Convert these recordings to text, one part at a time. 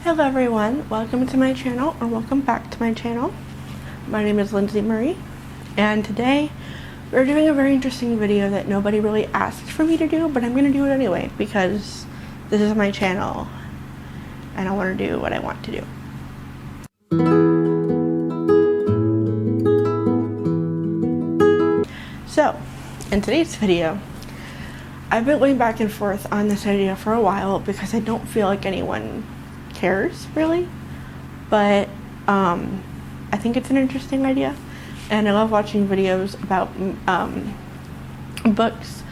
Hello everyone, welcome to my channel, or welcome back to my channel. My name is Lindsay Marie, and today we're doing a very interesting video that nobody really asked for me to do, but I'm going to do it anyway because this is my channel and I want to do what I want to do. So, in today's video, I've been going back and forth on this idea for a while because I don't feel like anyone cares really, but I think it's an interesting idea, and I love watching videos about books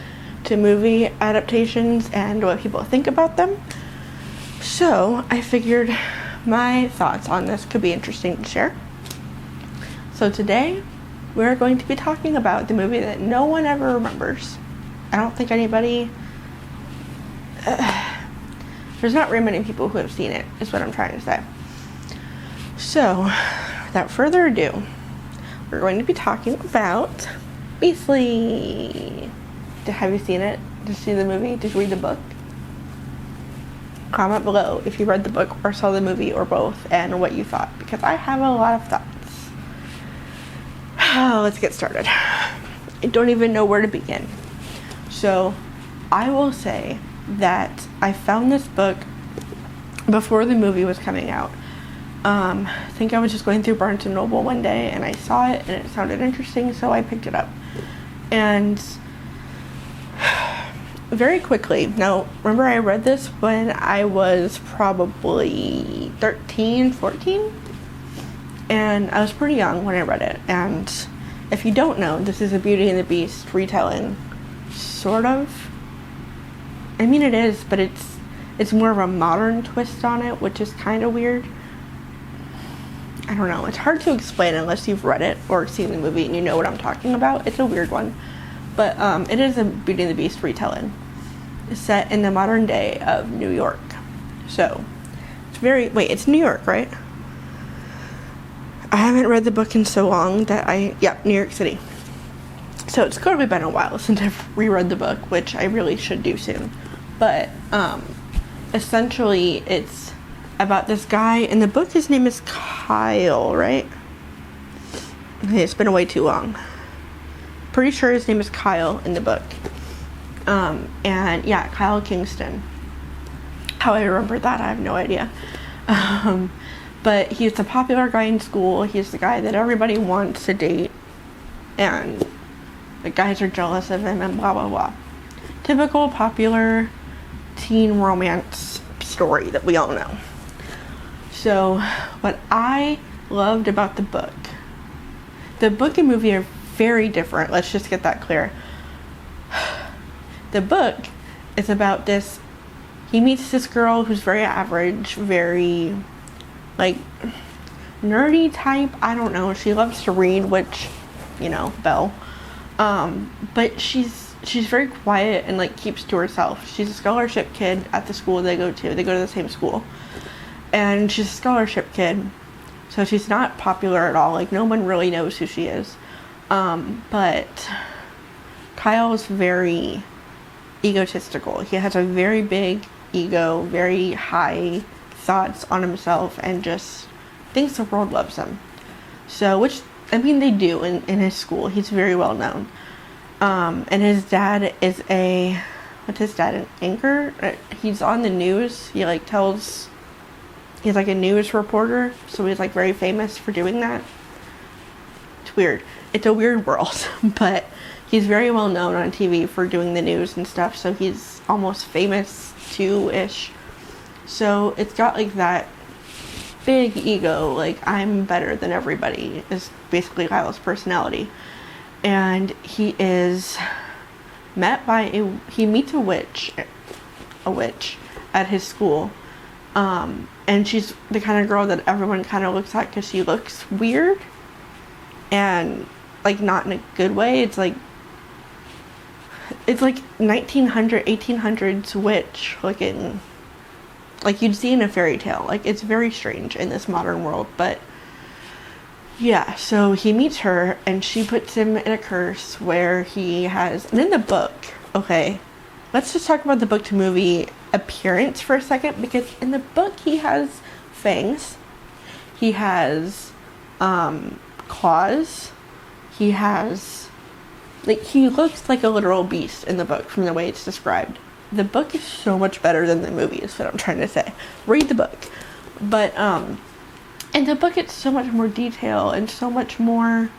to movie adaptations and what people think about them. So I figured my thoughts on this could be interesting to share. So today we're going to be talking about the movie that no one ever remembers. I don't think anybody there's not very many people who have seen it, is what I'm trying to say. So, without further ado, we're going to be talking about Beastly. Have you seen it? Did you see the movie? Did you read the book? Comment below if you read the book or saw the movie or both and what you thought, because I have a lot of thoughts. Let's get started. I don't even know where to begin. So, I will say that I found this book before the movie was coming out. I think I was just going through Barnes & Noble one day and I saw it and it sounded interesting, so I picked it up. And very quickly, now remember I read this when I was probably 13, 14? And I was pretty young when I read it. And if you don't know, this is a Beauty and the Beast retelling, sort of. I mean it is, but it's more of a modern twist on it, which is kind of weird. I don't know, it's hard to explain unless you've read it or seen the movie and you know what I'm talking about. It's a weird one, but it is a Beauty and the Beast retelling. It's set in the modern day of New York. So, it's New York, right? I haven't read the book in so long that New York City. So it's totally been a while since I've reread the book, which I really should do soon. But essentially it's about this guy in the book. His name is Kyle, right? Okay, it's been way too long. Pretty sure his name is Kyle in the book. And yeah, Kyle Kingston. How I remember that, I have no idea. But he's the popular guy in school. He's the guy that everybody wants to date, and the guys are jealous of him and blah blah blah. Typical popular teen romance story that we all know. So what I loved about the book and movie are very different. Let's just get that clear. The book is about this, he meets this girl who's very average, very like nerdy type, I don't know, she loves to read, which, you know, Belle. But she's very quiet and like keeps to herself. She's a scholarship kid at the school they go to. They go to the same school. And she's a scholarship kid. So she's not popular at all. Like no one really knows who she is. But Kyle is very egotistical. He has a very big ego, very high thoughts on himself, and just thinks the world loves him. So, which, I mean, they do in his school. He's very well known. And his dad is an anchor? He's on the news. He like he's like a news reporter. So he's like very famous for doing that. It's weird. It's a weird world. But he's very well known on TV for doing the news and stuff. So he's almost famous too-ish. So it's got like that big ego, like I'm better than everybody, is basically Kyle's personality. And he is met by he meets a witch at his school, and she's the kind of girl that everyone kind of looks at because she looks weird, and like not in a good way. It's like 1800s witch looking, like you'd see in a fairy tale. Like it's very strange in this modern world, but yeah, so he meets her and she puts him in a curse where he has, and in the book, okay, let's just talk about the book to movie appearance for a second, because in the book he has fangs. He has claws. He has, like, he looks like a literal beast in the book from the way it's described. The book is so much better than the movie is what I'm trying to say. Read the book. But in the book it's so much more detail and so much more,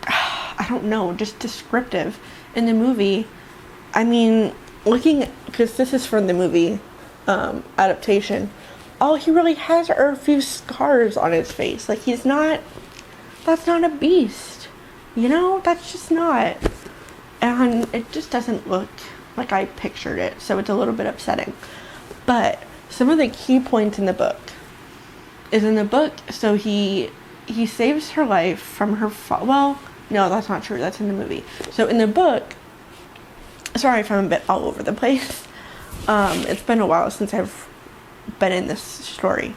I don't know, just descriptive. In the movie, I mean, because this is from the movie adaptation, all he really has are a few scars on his face. Like, that's not a beast, you know? That's just not. And it just doesn't look like I pictured it, so it's a little bit upsetting. But some of the key points in the book so he saves her life from her well, no, that's not true, that's in the movie. So in the book, sorry if I'm a bit all over the place, it's been a while since I've been in this story.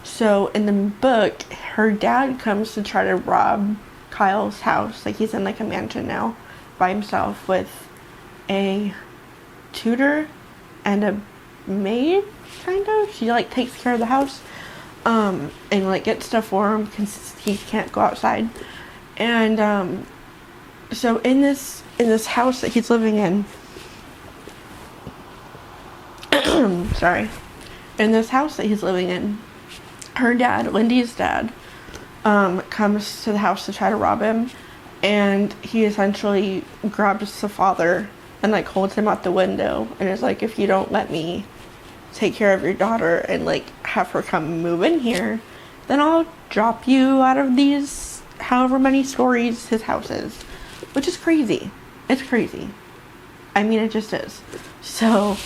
So in the book, her dad comes to try to rob Kyle's house. Like, he's in like a mansion now by himself with a tutor and a maid, kind of. She like takes care of the house and like gets stuff for him because he can't go outside. And so in this house that he's living in, sorry, in this house that he's living in, her dad, Lindy's dad, comes to the house to try to rob him, and he essentially grabs the father and like holds him out the window and is like, if you don't let me take care of your daughter and like have her come move in here, then I'll drop you out of these however many stories his house is. Which is crazy. It's crazy. I mean, it just is. So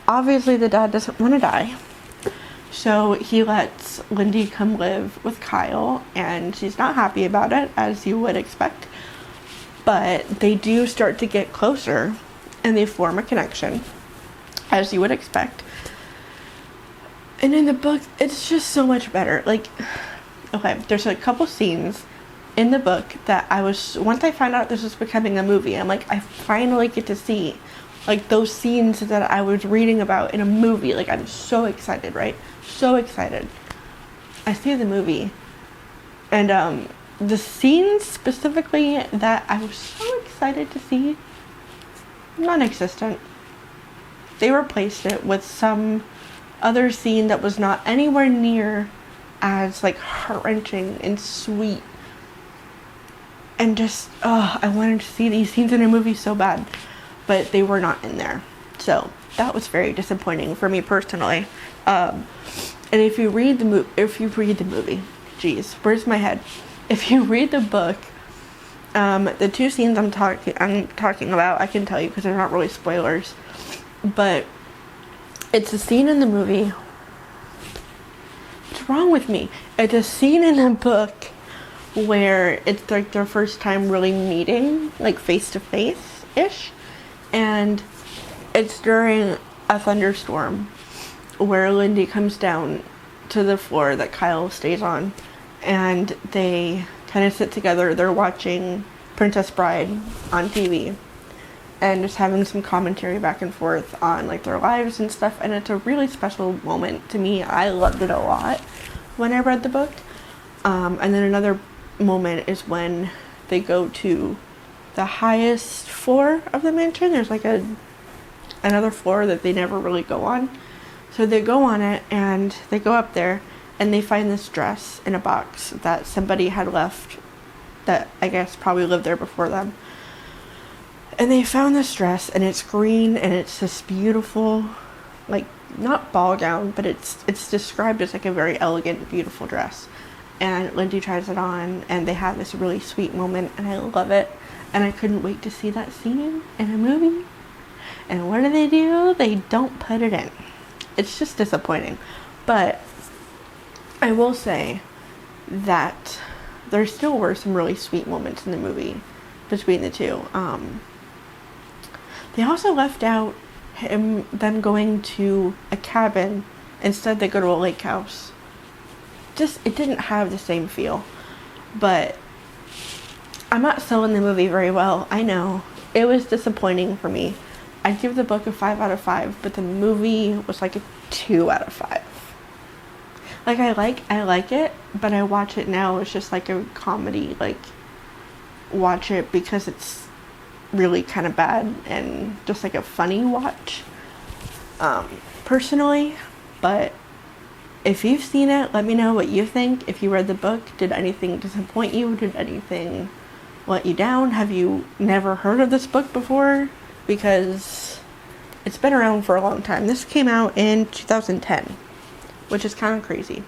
obviously the dad doesn't want to die, so he lets Lindy come live with Kyle, and she's not happy about it, as you would expect. But they do start to get closer and they form a connection, as you would expect. And in the book, it's just so much better. Like, okay, there's a couple scenes in the book that once I found out this was becoming a movie, I'm like, I finally get to see like those scenes that I was reading about in a movie. Like, I'm so excited, right? So excited. I see the movie, and the scenes specifically that I was so excited to see, non-existent. They replaced it with some other scene that was not anywhere near as like heart-wrenching and sweet, and just I wanted to see these scenes in a movie so bad, but they were not in there. So that was very disappointing for me personally. And if you read the movie, geez, where's my head? If you read the book, the two scenes I'm talking about, I can tell you because they're not really spoilers, but it's a scene in the movie. What's wrong with me? It's a scene in the book where it's like their first time really meeting, like face to face ish, and it's during a thunderstorm where Lindy comes down to the floor that Kyle stays on, and they kind of sit together. They're watching Princess Bride on TV and just having some commentary back and forth on like their lives and stuff, and it's a really special moment to me. I loved it a lot when I read the book. And then another moment is when they go to the highest floor of the mansion. There's like another floor that they never really go on, so they go on it, and they go up there and they find this dress in a box that somebody had left, that I guess probably lived there before them. And they found this dress, and it's green, and it's this beautiful, like, not ball gown, but it's described as like a very elegant, beautiful dress. And Lindy tries it on, and they have this really sweet moment, and I love it. And I couldn't wait to see that scene in a movie. And what do? They don't put it in. It's just disappointing. But I will say that there still were some really sweet moments in the movie between the two. They also left out them going to a cabin. Instead, they go to a lake house. It didn't have the same feel. But I'm not selling the movie very well. I know. It was disappointing for me. I'd give the book a 5 out of 5, but the movie was like a 2 out of 5. Like, I like it, but I watch it now as just like a comedy, like, watch it because it's really kind of bad and just like a funny watch, personally. But if you've seen it, let me know what you think. If you read the book, did anything disappoint you? Did anything let you down? Have you never heard of this book before? Because it's been around for a long time. This came out in 2010, which is kind of crazy.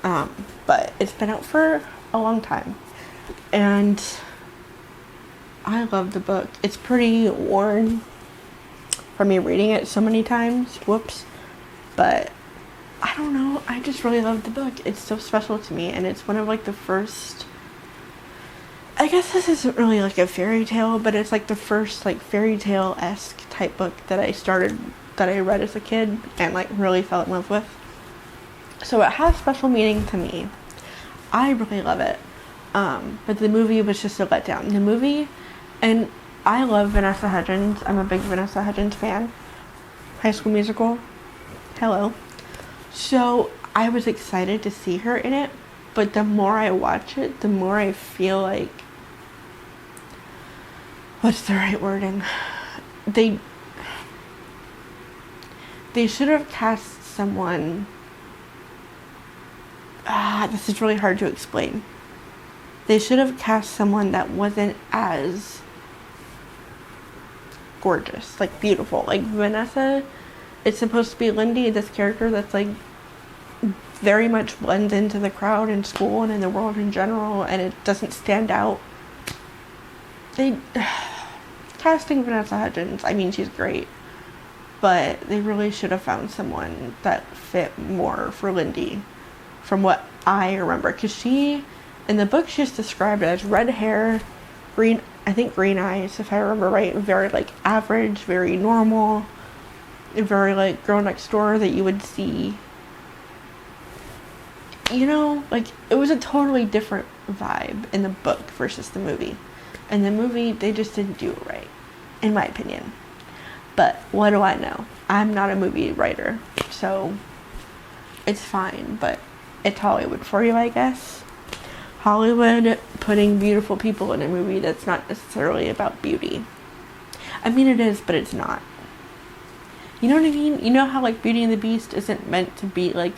But it's been out for a long time. And I love the book. It's pretty worn from me reading it so many times. Whoops. But I don't know. I just really love the book. It's so special to me. And it's one of like the first, I guess this isn't really like a fairy tale, but it's like the first like fairy tale-esque type book that I read as a kid and like really fell in love with. So it has special meaning to me. I really love it. But the movie was just a letdown. The movie, and I love Vanessa Hudgens. I'm a big Vanessa Hudgens fan. High School Musical. Hello. So I was excited to see her in it, but the more I watch it, the more I feel like, what's the right wording? They should have cast someone. This is really hard to explain. They should have cast someone that wasn't as gorgeous, like beautiful. Like Vanessa, it's supposed to be Lindy, this character that's like very much blends into the crowd in school and in the world in general, and it doesn't stand out. Casting Vanessa Hudgens, I mean, she's great, but they really should have found someone that fit more for Lindy, from what I remember, because she, in the book, she's described as red hair, green eyes, if I remember right, very like average, very normal, very like girl next door that you would see. You know, like it was a totally different vibe in the book versus the movie. In the movie, they just didn't do it right, in my opinion. But what do I know? I'm not a movie writer, so it's fine, but it's Hollywood for you, I guess. Hollywood putting beautiful people in a movie that's not necessarily about beauty. I mean, it is, but it's not. You know what I mean? You know how like Beauty and the Beast isn't meant to be like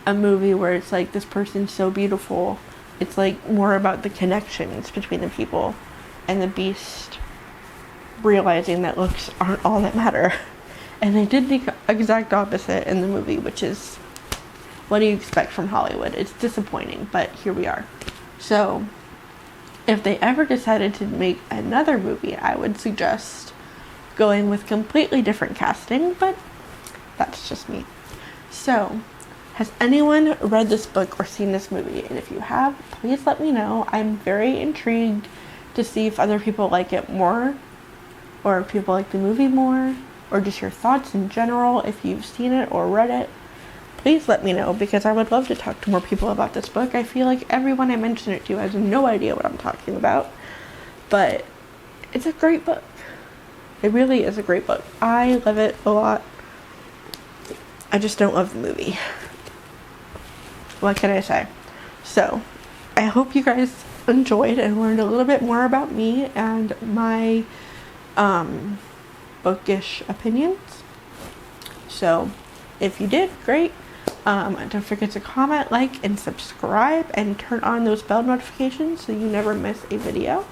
a movie where it's like this person's so beautiful. It's like more about the connections between the people, and the Beast realizing that looks aren't all that matter. And they did the exact opposite in the movie, which is, what do you expect from Hollywood? It's disappointing, but here we are. So, if they ever decided to make another movie, I would suggest going with completely different casting, but that's just me. So, has anyone read this book or seen this movie? And if you have, please let me know. I'm very intrigued to see if other people like it more, or if people like the movie more, or just your thoughts in general, if you've seen it or read it. Please let me know, because I would love to talk to more people about this book. I feel like everyone I mention it to has no idea what I'm talking about, but it's a great book. It really is a great book. I love it a lot. I just don't love the movie. What can I say? So, I hope you guys enjoyed and learned a little bit more about me and my bookish opinions. So, if you did, great. Don't forget to comment, like, and subscribe, and turn on those bell notifications so you never miss a video.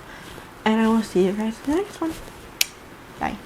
And I will see you guys in the next one. Bye.